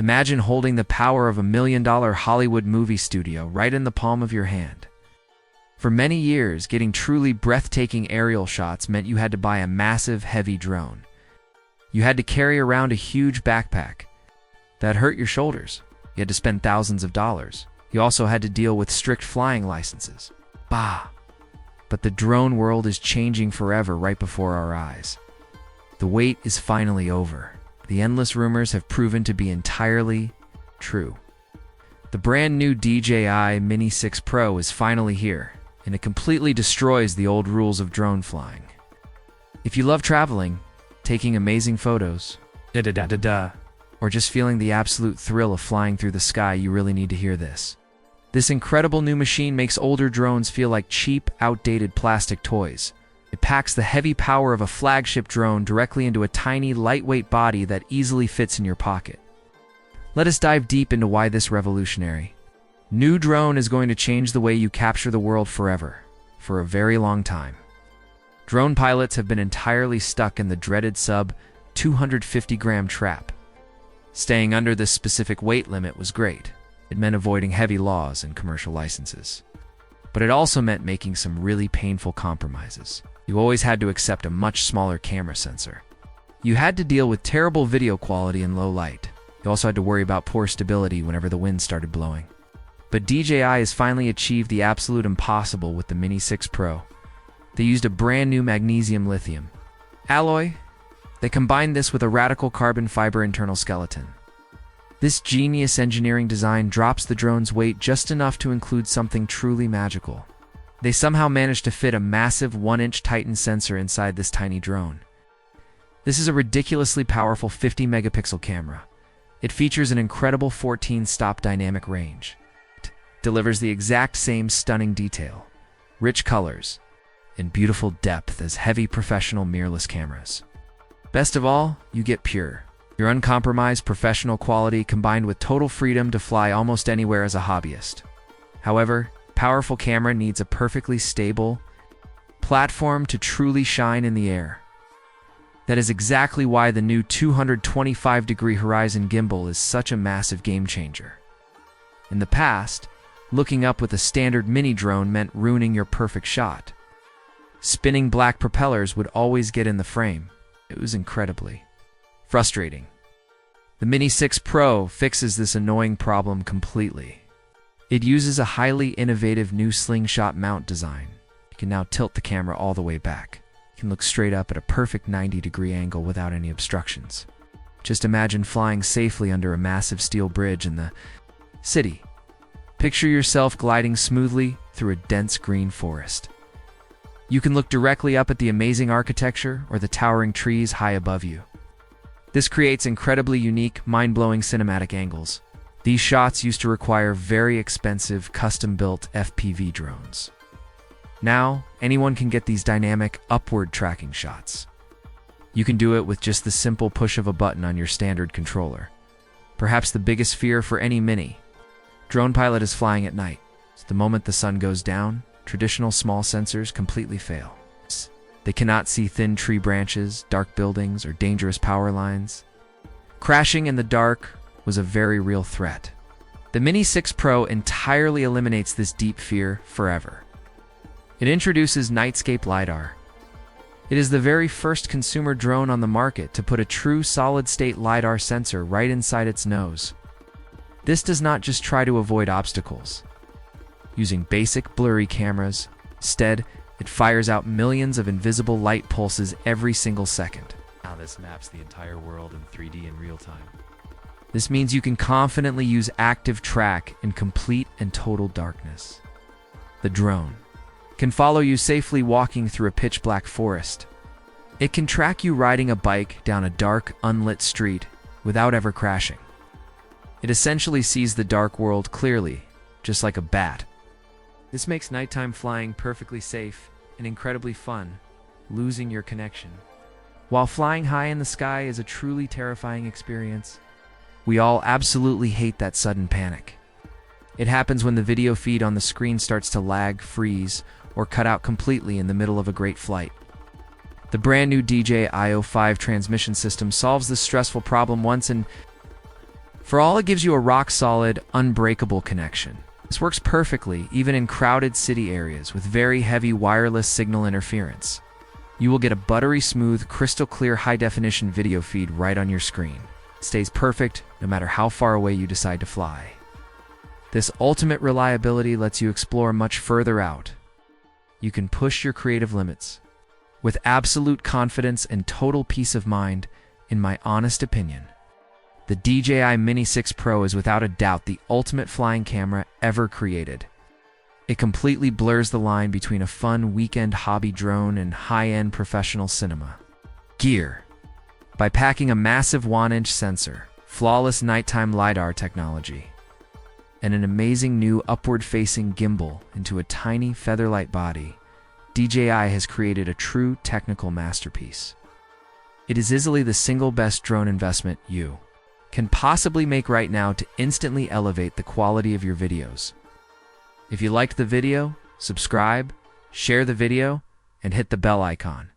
Imagine holding the power of $1 million Hollywood movie studio right in the palm of your hand. For many years, getting truly breathtaking aerial shots meant you had to buy a massive, heavy drone. You had to carry around a huge backpack. That hurt your shoulders. You had to spend thousands of dollars. You also had to deal with strict flying licenses. Bah! But the drone world is changing forever right before our eyes. The wait is finally over. The endless rumors have proven to be entirely true. The brand new DJI Mini 6 Pro is finally here, and it completely destroys the old rules of drone flying. If you love traveling, taking amazing photos, or just feeling the absolute thrill of flying through the sky, you really need to hear this. This incredible new machine makes older drones feel like cheap, outdated plastic toys. It packs the heavy power of a flagship drone directly into a tiny, lightweight body that easily fits in your pocket. Let us dive deep into why this revolutionary new drone is going to change the way you capture the world forever, for a very long time. Drone pilots have been entirely stuck in the dreaded sub-250-gram trap. Staying under this specific weight limit was great. It meant avoiding heavy laws and commercial licenses. But it also meant making some really painful compromises. You always had to accept a much smaller camera sensor. You had to deal with terrible video quality in low light. You also had to worry about poor stability whenever the wind started blowing. But DJI has finally achieved the absolute impossible with the Mini 6 Pro. They used a brand new magnesium lithium alloy. They combined this with a radical carbon fiber internal skeleton. This genius engineering design drops the drone's weight just enough to include something truly magical. They somehow managed to fit a massive 1-inch Titan sensor inside this tiny drone. This is a ridiculously powerful 50-megapixel camera. It features an incredible 14-stop dynamic range. It delivers the exact same stunning detail, rich colors, and beautiful depth as heavy professional mirrorless cameras. Best of all, you get pure, your uncompromised professional quality combined with total freedom to fly almost anywhere as a hobbyist. However, a powerful camera needs a perfectly stable platform to truly shine in the air. That is exactly why the new 225-degree horizon gimbal is such a massive game changer. In the past, looking up with a standard mini drone meant ruining your perfect shot. Spinning black propellers would always get in the frame. It was incredibly frustrating. The Mini 6 Pro fixes this annoying problem completely. It uses a highly innovative new slingshot mount design. You can now tilt the camera all the way back. You can look straight up at a perfect 90-degree angle without any obstructions. Just imagine flying safely under a massive steel bridge in the city. Picture yourself gliding smoothly through a dense green forest. You can look directly up at the amazing architecture or the towering trees high above you. This creates incredibly unique, mind-blowing cinematic angles. These shots used to require very expensive, custom-built FPV drones. Now, anyone can get these dynamic, upward tracking shots. You can do it with just the simple push of a button on your standard controller. Perhaps the biggest fear for any Mini drone pilot is flying at night. So the moment the sun goes down, traditional small sensors completely fail. They cannot see thin tree branches, dark buildings, or dangerous power lines. Crashing in the dark was a very real threat. The Mini 6 Pro entirely eliminates this deep fear forever. It introduces Nightscape LiDAR. It is the very first consumer drone on the market to put a true solid-state LiDAR sensor right inside its nose. This does not just try to avoid obstacles. Using basic blurry cameras, instead, it fires out millions of invisible light pulses every single second. Now this maps the entire world in 3D in real time. This means you can confidently use active track in complete and total darkness. The drone can follow you safely walking through a pitch-black forest. It can track you riding a bike down a dark, unlit street without ever crashing. It essentially sees the dark world clearly, just like a bat. This makes nighttime flying perfectly safe and incredibly fun, losing your connection. While flying high in the sky is a truly terrifying experience, we all absolutely hate that sudden panic. It happens when the video feed on the screen starts to lag, freeze, or cut out completely in the middle of a great flight. The brand new DJI O5 transmission system solves this stressful problem once and For all, it gives you a rock-solid, unbreakable connection. This works perfectly even in crowded city areas with very heavy wireless signal interference. You will get a buttery smooth, crystal clear high-definition video feed right on your screen. It stays perfect no matter how far away you decide to fly. This ultimate reliability lets you explore much further out. You can push your creative limits with absolute confidence and total peace of mind, in my honest opinion. The DJI Mini 6 Pro is without a doubt the ultimate flying camera ever created. It completely blurs the line between a fun weekend hobby drone and high-end professional cinema gear. By packing a massive 1-inch sensor, flawless nighttime LiDAR technology, and an amazing new upward-facing gimbal into a tiny featherlight body, DJI has created a true technical masterpiece. It is easily the single best drone investment you can possibly make right now to instantly elevate the quality of your videos. If you liked the video, subscribe, share the video, and hit the bell icon.